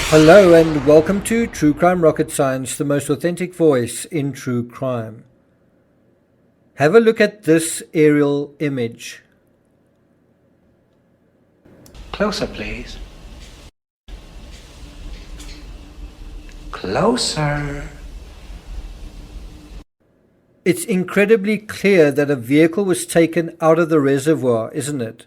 Hello and welcome to True Crime Rocket Science, the most authentic voice in true crime. Have a look at this aerial image. Closer, please. Closer. It's incredibly clear that a vehicle was taken out of the reservoir, isn't it?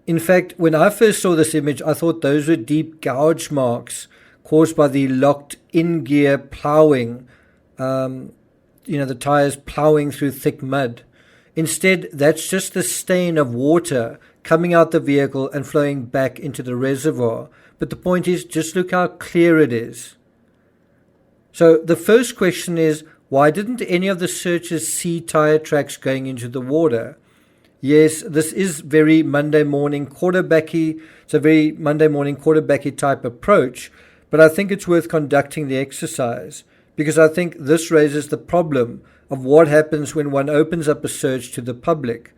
In fact, when I first saw this image, I thought those were deep gouge marks caused by the locked in-gear ploughing, the tires ploughing through thick mud. Instead, that's just the stain of water coming out the vehicle and flowing back into the reservoir. But the point is, just look how clear it is. So the first question is, why didn't any of the searchers see tire tracks going into the water? Yes, this is very Monday morning quarterbacky. It's a very Monday morning quarterbacky type approach, but I think it's worth conducting the exercise because I think this raises the problem of what happens when one opens up a search to the public.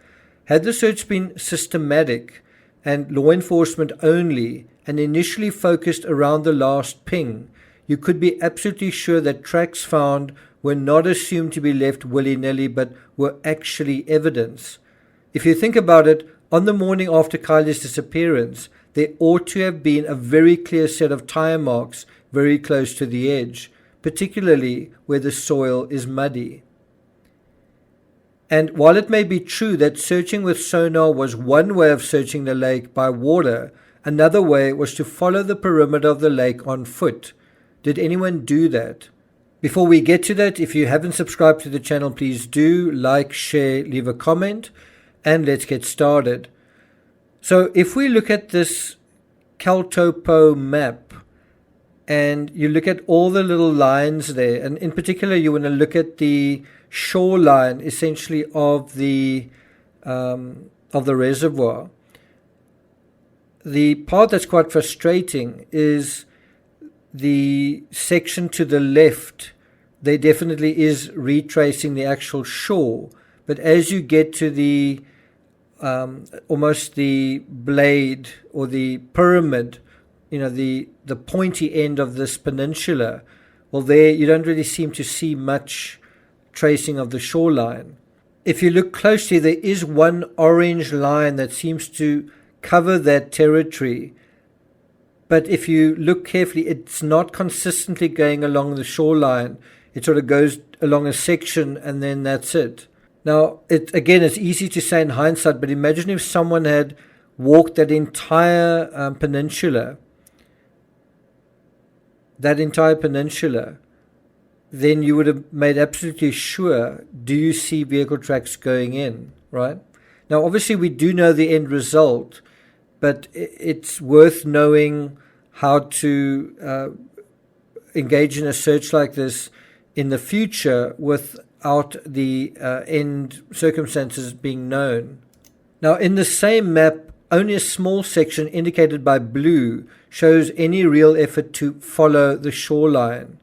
Had the search been systematic and law enforcement only and initially focused around the last ping, you could be absolutely sure that tracks found were not assumed to be left willy-nilly but were actually evidence. If you think about it, on the morning after KIELI's disappearance, there ought to have been a very clear set of tire marks very close to the edge, particularly where the soil is muddy. And while it may be true that searching with sonar was one way of searching the lake by water, another way was to follow the perimeter of the lake on foot. Did anyone do that? Before we get to that, if you haven't subscribed to the channel, please do like, share, leave a comment. And let's get started. So if we look at this CalTopo map and you look at all the little lines there, and in particular you want to look at the shoreline essentially of the reservoir. The part that's quite frustrating is the section to the left. There definitely is retracing the actual shore. But as you get to the almost the blade or the pyramid, the pointy end of this peninsula, well, there you don't really seem to see much tracing of the shoreline. If you look closely, there is one orange line that seems to cover that territory. But if you look carefully, it's not consistently going along the shoreline. It sort of goes along a section and then that's it. Now, it's easy to say in hindsight, but imagine if someone had walked that entire peninsula, then you would have made absolutely sure, do you see vehicle tracks going in, right? Now, obviously, we do know the end result, but it's worth knowing how to engage in a search like this in the future without the end circumstances being known. Now, in the same map, only a small section indicated by blue shows any real effort to follow the shoreline.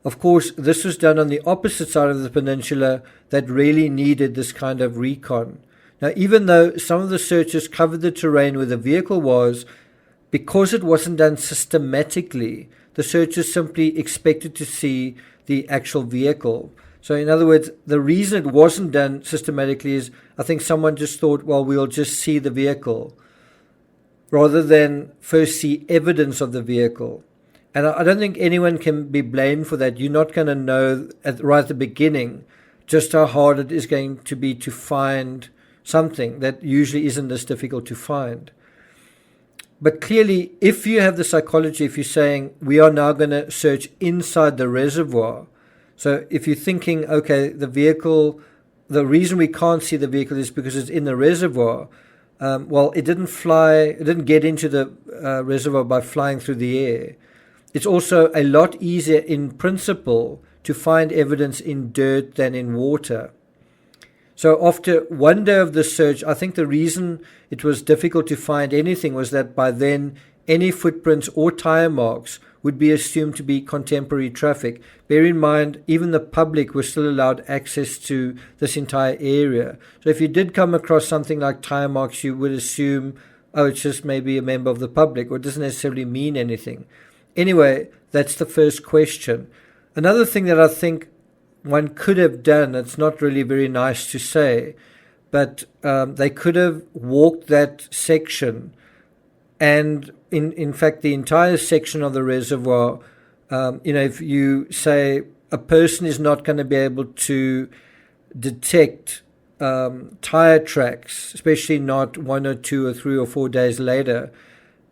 Of course, this was done on the opposite side of the peninsula that really needed this kind of recon. Now, even though some of the searchers covered the terrain where the vehicle was, because it wasn't done systematically, the searchers simply expected to see the actual vehicle. So in other words, the reason it wasn't done systematically is I think someone just thought, well, we'll just see the vehicle rather than first see evidence of the vehicle. And I don't think anyone can be blamed for that. You're not going to know right at the beginning just how hard it is going to be to find something that usually isn't this difficult to find. But clearly, if you have the psychology, if you're saying we are now going to search inside the reservoir, so if you're thinking, okay, the vehicle, the reason we can't see the vehicle is because it's in the reservoir. Well, it didn't get into the reservoir by flying through the air. It's also a lot easier in principle to find evidence in dirt than in water. So after one day of the search, I think the reason it was difficult to find anything was that by then any footprints or tire marks would be assumed to be contemporary traffic. Bear in mind, even the public was still allowed access to this entire area. So if you did come across something like tire marks, you would assume, oh, it's just maybe a member of the public, or it doesn't necessarily mean anything. Anyway, that's the first question. Another thing that I think one could have done, it's not really very nice to say, but they could have walked that section, and in fact the entire section of the reservoir. If you say a person is not going to be able to detect tire tracks, especially not 1 or 2 or 3 or 4 days later,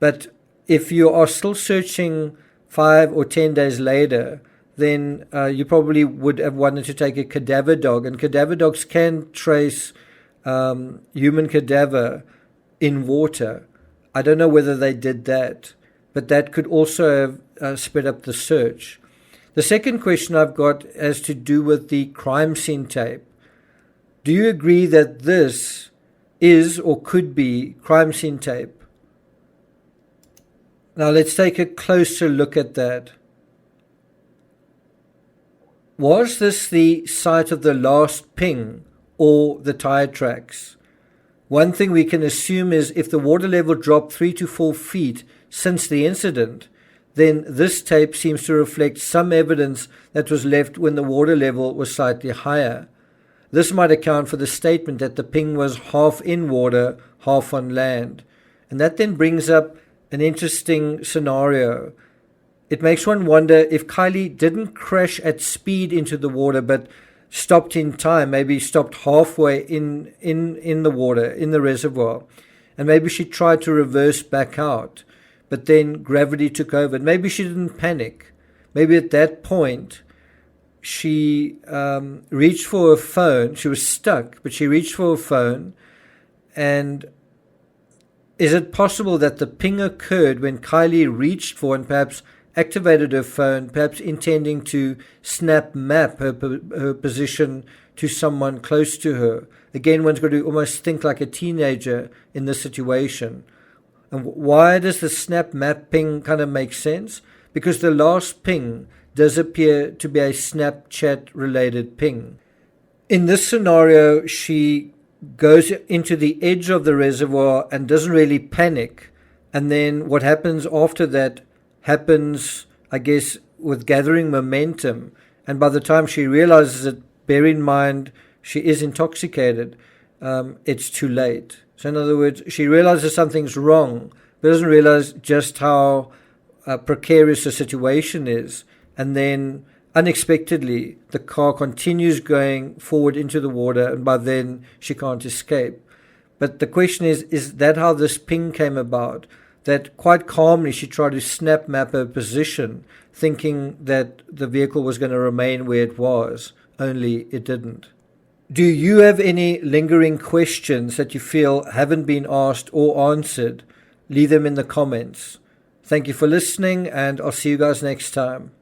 but if you are still searching 5 or 10 days later, then you probably would have wanted to take a cadaver dog, and cadaver dogs can trace human cadaver in water. I don't know whether they did that, but that could also have sped up the search. The second question I've got has to do with the crime scene tape. Do you agree that this is or could be crime scene tape? Now let's take a closer look at that. Was this the site of the last ping or the tire tracks? One thing we can assume is if the water level dropped 3 to 4 feet since the incident, then this tape seems to reflect some evidence that was left when the water level was slightly higher. This might account for the statement that the ping was half in water, half on land. And that then brings up an interesting scenario. It makes one wonder if KIELI didn't crash at speed into the water but stopped in time, maybe stopped halfway in the water, in the reservoir, and maybe she tried to reverse back out, but then gravity took over. And maybe she didn't panic. Maybe at that point she reached for her phone. She was stuck, but she reached for her phone. And is it possible that the ping occurred when KIELI reached for and perhaps activated her phone, perhaps intending to snap map her position to someone close to her? Again, one's got to almost think like a teenager in this situation. And why does the snap map ping kind of make sense? Because the last ping does appear to be a Snapchat related ping. In this scenario, she goes into the edge of the reservoir and doesn't really panic. And then what happens after that happens, I guess, with gathering momentum. And by the time she realizes it, bear in mind, she is intoxicated. It's too late. So in other words, she realizes something's wrong, but doesn't realize just how precarious the situation is. And then unexpectedly, the car continues going forward into the water, and by then she can't escape. But the question is that how this ping came about? That quite calmly she tried to snap map her position, thinking that the vehicle was going to remain where it was, only it didn't. Do you have any lingering questions that you feel haven't been asked or answered? Leave them in the comments. Thank you for listening, and I'll see you guys next time.